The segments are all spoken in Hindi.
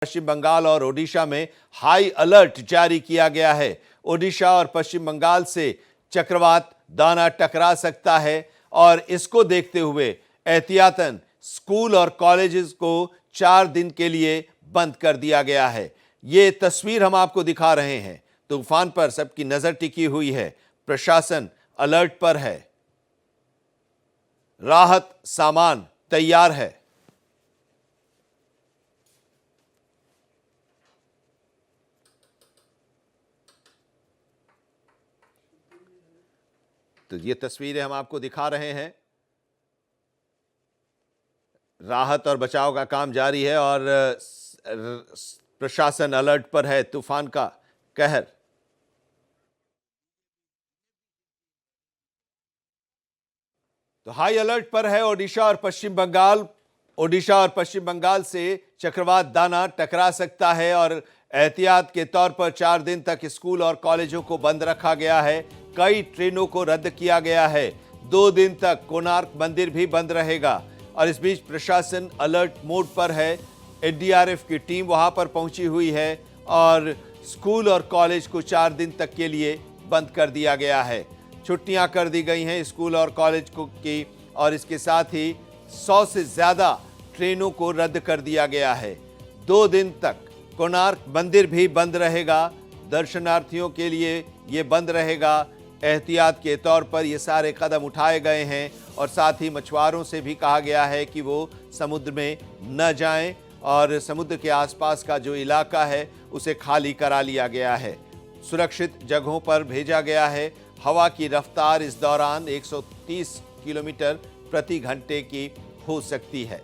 पश्चिम बंगाल और ओडिशा में हाई अलर्ट जारी किया गया है। ओडिशा और पश्चिम बंगाल से चक्रवात दाना टकरा सकता है और इसको देखते हुए एहतियातन स्कूल और कॉलेजेस को 4 दिन के लिए बंद कर दिया गया है। ये तस्वीर हम आपको दिखा रहे हैं। तूफान पर सबकी नजर टिकी हुई है, प्रशासन अलर्ट पर है, राहत सामान तैयार है। तो ये तस्वीरें हम आपको दिखा रहे हैं। राहत और बचाव का काम जारी है और प्रशासन अलर्ट पर है। तूफान का कहर। तो हाई अलर्ट पर है ओडिशा और पश्चिम बंगाल। ओडिशा और पश्चिम बंगाल से चक्रवात दाना टकरा सकता है और एहतियात के तौर पर 4 दिन तक स्कूल और कॉलेजों को बंद रखा गया है। कई ट्रेनों को रद्द किया गया है। 2 दिन तक कोणार्क मंदिर भी बंद रहेगा और इस बीच प्रशासन अलर्ट मोड पर है। एनडीआरएफ की टीम वहां पर पहुंची हुई है और स्कूल और कॉलेज को 4 दिन तक के लिए बंद कर दिया गया है। छुट्टियां कर दी गई हैं स्कूल और कॉलेज को की और इसके साथ ही 100 से ज्यादा ट्रेनों को रद्द कर दिया गया है। 2 दिन तक कोणार्क मंदिर भी बंद रहेगा। दर्शनार्थियों के लिए ये बंद रहेगा। एहतियात के तौर पर ये सारे कदम उठाए गए हैं और साथ ही मछुआरों से भी कहा गया है कि वो समुद्र में न जाएं और समुद्र के आसपास का जो इलाका है उसे खाली करा लिया गया है। सुरक्षित जगहों पर भेजा गया है। हवा की रफ्तार इस दौरान 130 किलोमीटर प्रति घंटे की हो सकती है।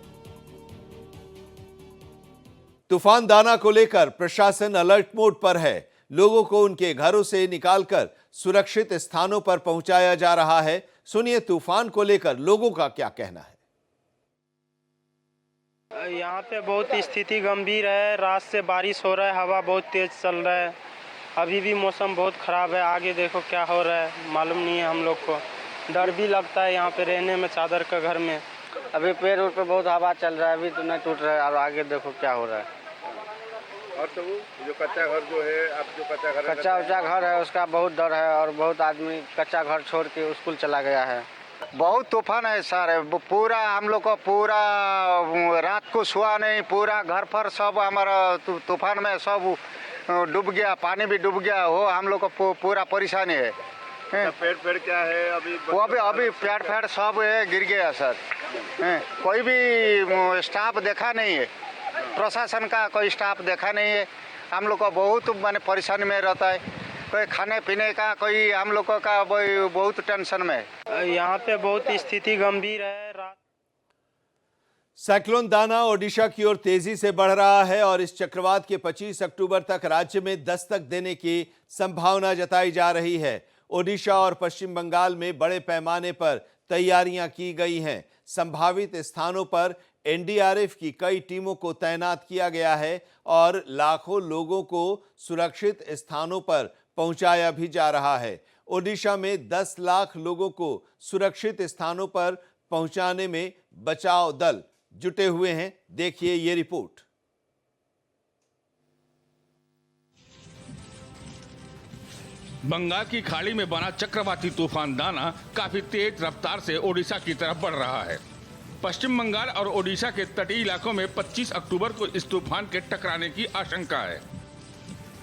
तूफान दाना को लेकर प्रशासन अलर्ट मोड पर है। लोगों को उनके घरों से निकालकर सुरक्षित स्थानों पर पहुंचाया जा रहा है। सुनिए तूफान को लेकर लोगों का क्या कहना है। यहाँ पे बहुत स्थिति गंभीर है। रात से बारिश हो रहा है, हवा बहुत तेज चल रहा है। अभी भी मौसम बहुत खराब है। आगे देखो क्या हो रहा है, मालूम नहीं है हम लोग को। डर भी लगता है यहाँ पे रहने में, चादर का घर में। अभी पेड़ उड़ पे बहुत हवा चल रहा है, अभी तो नहीं टूट रहा है और आगे देखो क्या हो रहा है। और तो जो कच्चा घर जो है, आप जो कच्चा घर है उसका बहुत डर है और बहुत आदमी कच्चा घर छोड़ के स्कूल चला गया है। बहुत तूफान है सर, पूरा हम लोग को पूरा रात को सोआ नहीं, पूरा घर पर सब हमारा तूफान में सब डूब गया, पानी भी डूब गया हो। हम लोग को पूरा परेशानी है। पेड़ क्या है अभी? वो अभी पेड़ सब गिर गया सर। कोई भी स्टाफ देखा नहीं है, प्रशासन का कोई स्टाफ देखा नहीं है। हम लोग को बहुत माने परेशानी में रहता है। कोई खाने पीने का कोई हम लोग का बहुत टेंशन में। यहाँ पे बहुत स्थिति गंभीर है। साइक्लोन दाना ओडिशा की ओर तेजी से बढ़ रहा है और इस चक्रवात के 25 अक्टूबर तक राज्य में दस्तक देने की संभावना जताई जा रही है। ओडिशा और पश्चिम बंगाल में बड़े पैमाने पर तैयारियां की गई हैं। संभावित स्थानों पर एनडीआरएफ की कई टीमों को तैनात किया गया है और लाखों लोगों को सुरक्षित स्थानों पर पहुंचाया भी जा रहा है। ओडिशा में 10 लाख लोगों को सुरक्षित स्थानों पर पहुंचाने में बचाव दल जुटे हुए हैं। देखिए ये रिपोर्ट। बंगाल की खाड़ी में बना चक्रवाती तूफान दाना काफी तेज रफ्तार से ओडिशा की तरफ बढ़ रहा है। पश्चिम बंगाल और ओडिशा के तटीय इलाकों में 25 अक्टूबर को इस तूफान के टकराने की आशंका है।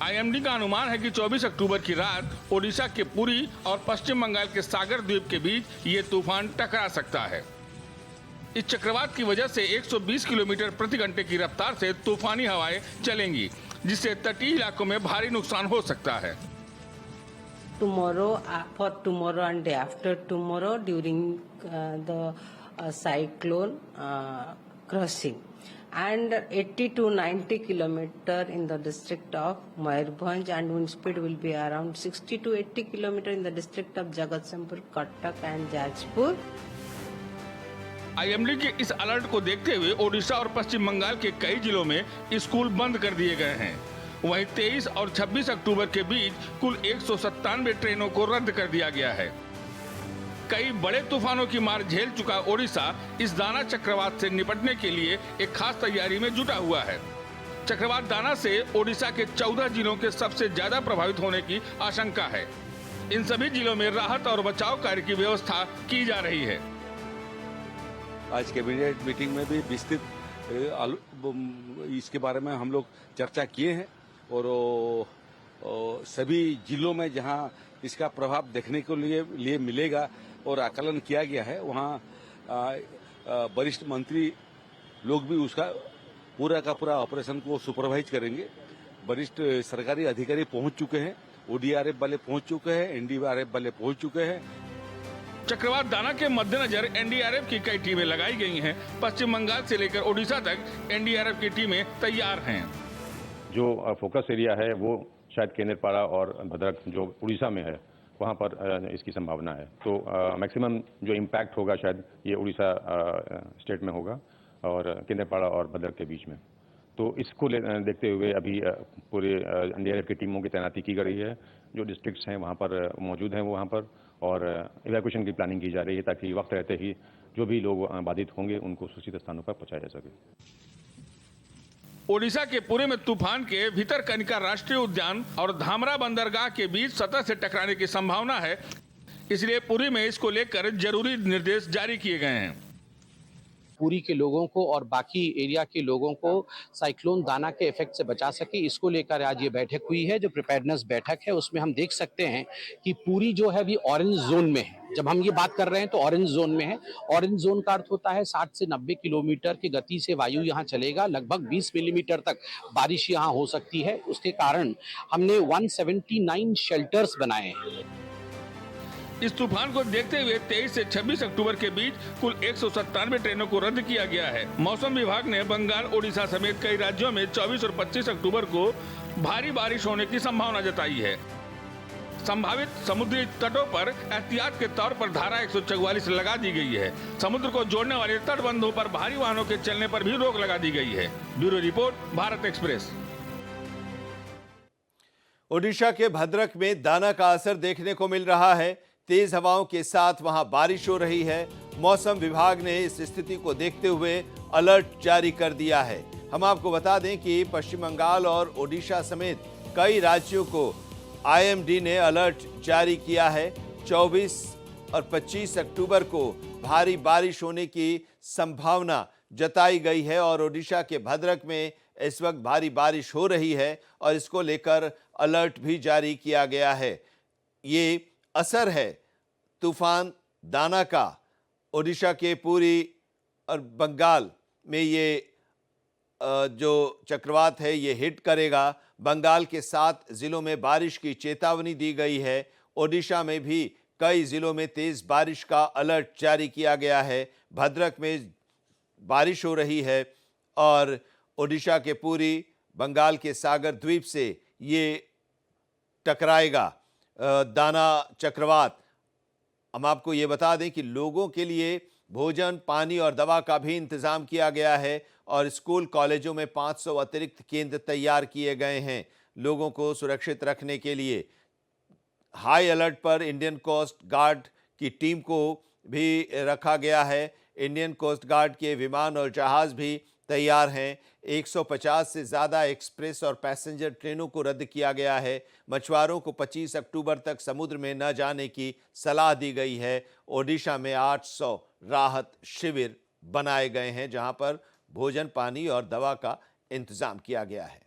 आईएमडी का अनुमान है कि 24 अक्टूबर की रात ओडिशा के पुरी और पश्चिम बंगाल के सागर द्वीप के बीच ये तूफान टकरा सकता है। इस चक्रवात की वजह से 120 किलोमीटर प्रति घंटे की रफ्तार से तूफानी हवाएं चलेंगी, जिससे तटीय इलाकों में भारी नुकसान हो सकता है। For tomorrow and day after tomorrow during the cyclone crossing and 80 to 90 kilometer in the district of Mayurbhanj and wind speed will be around 60 to 80 kilometer in the district of Jagatsinghpur, Cuttack and Jajpur. IMD के इस अलर्ट को देखते हुए ओडिशा और पश्चिम बंगाल के कई जिलों में स्कूल बंद कर दिए गए हैं। वहीं 23 और 26 अक्टूबर के बीच कुल 197 ट्रेनों को रद्द कर दिया गया है। कई बड़े तूफानों की मार झेल चुका ओडिशा इस दाना चक्रवात से निपटने के लिए एक खास तैयारी में जुटा हुआ है। चक्रवात दाना से ओडिशा के 14 जिलों के सबसे ज्यादा प्रभावित होने की आशंका है। इन सभी जिलों में राहत और बचाव कार्य की व्यवस्था की जा रही है। आज कैबिनेट मीटिंग में भी विस्तृत इसके बारे में हम लोग चर्चा किए हैं और सभी जिलों में जहां इसका प्रभाव देखने को लिए मिलेगा और आकलन किया गया है, वहां वरिष्ठ मंत्री लोग भी उसका पूरा का पूरा ऑपरेशन को सुपरवाइज करेंगे। वरिष्ठ सरकारी अधिकारी पहुंच चुके हैं, ओडीआरएफ वाले पहुंच चुके हैं, एनडीआरएफ वाले पहुंच चुके हैं। चक्रवात दाना के मद्देनजर एनडीआरएफ की कई टीमें लगाई गई हैं। पश्चिम बंगाल से लेकर ओडिशा तक एनडीआरएफ की टीमें तैयार हैं। जो फोकस एरिया है वो शायद केंद्रपाड़ा और भद्रक जो उड़ीसा में है वहाँ पर इसकी संभावना है। तो मैक्सिमम जो इम्पैक्ट होगा शायद ये उड़ीसा स्टेट में होगा और केंद्रपाड़ा और भद्रक के बीच में। तो इसको देखते हुए अभी पूरे एनडीआरएफ की टीमों की तैनाती की गई है। जो डिस्ट्रिक्ट्स हैं वहाँ पर मौजूद हैं वो वहाँ पर, और इवैक्यूएशन की प्लानिंग की जा रही है ताकि वक्त रहते ही जो भी लोग बाधित होंगे उनको सुरक्षित स्थानों पर पहुँचाया जा सके। ओडिशा के पुरी में तूफान के भितरकनिका राष्ट्रीय उद्यान और धामरा बंदरगाह के बीच सतह से टकराने की संभावना है, इसलिए पुरी में इसको लेकर जरूरी निर्देश जारी किए गए हैं। पुरी के लोगों को और बाकी एरिया के लोगों को साइक्लोन दाना के इफेक्ट से बचा सके, इसको लेकर आज ये बैठक हुई है। जो प्रिपेयर्डनेस बैठक है उसमें हम देख सकते हैं कि पुरी जो है अभी ऑरेंज जोन में है। जब हम ये बात कर रहे हैं तो ऑरेंज जोन में है। ऑरेंज जोन का अर्थ होता है 60 से 90 किलोमीटर की गति से वायु यहाँ चलेगा, लगभग 20 मिलीमीटर तक बारिश यहाँ हो सकती है। उसके कारण हमने 179 शेल्टर्स बनाए हैं। इस तूफान को देखते हुए 23 से 26 अक्टूबर के बीच कुल 197 ट्रेनों को रद्द किया गया है। मौसम विभाग ने बंगाल, ओडिशा समेत कई राज्यों में 24 और 25 अक्टूबर को भारी बारिश होने की संभावना जताई है। संभावित समुद्री तटों पर एहतियात के तौर पर धारा 144 लगा दी गई है। समुद्र को जोड़ने वाले तटबंधों पर भारी वाहनों के चलने पर भी रोक लगा दी गई है। Bureau report, Bharat express. Odisha के भद्रक में दाना का असर देखने को मिल रहा है। तेज हवाओं के साथ वहां बारिश हो रही है। मौसम विभाग ने इस स्थिति को देखते हुए अलर्ट जारी कर दिया है। हम आपको बता दें कि पश्चिम बंगाल और ओडिशा समेत कई राज्यों को आईएमडी ने अलर्ट जारी किया है। 24 और 25 अक्टूबर को भारी बारिश होने की संभावना जताई गई है और ओडिशा के भद्रक में इस वक्त भारी बारिश हो रही है और इसको लेकर अलर्ट भी जारी किया गया है। ये असर है तूफान दाना का ओडिशा के पुरी और बंगाल में। ये जो चक्रवात है ये हिट करेगा। बंगाल के 7 जिलों में बारिश की चेतावनी दी गई है। ओडिशा में भी कई जिलों में तेज बारिश का अलर्ट जारी किया गया है। भद्रक में बारिश हो रही है और ओडिशा के पुरी, बंगाल के सागर द्वीप से ये टकराएगा दाना चक्रवात। हम आपको ये बता दें कि लोगों के लिए भोजन, पानी और दवा का भी इंतजाम किया गया है और स्कूल कॉलेजों में 500 अतिरिक्त केंद्र तैयार किए गए हैं लोगों को सुरक्षित रखने के लिए। हाई अलर्ट पर इंडियन कोस्ट गार्ड की टीम को भी रखा गया है। इंडियन कोस्ट गार्ड के विमान और जहाज भी तैयार हैं। 150 से ज़्यादा एक्सप्रेस और पैसेंजर ट्रेनों को रद्द किया गया है। मछुआरों को 25 अक्टूबर तक समुद्र में न जाने की सलाह दी गई है। ओडिशा में 800 राहत शिविर बनाए गए हैं जहां पर भोजन, पानी और दवा का इंतजाम किया गया है।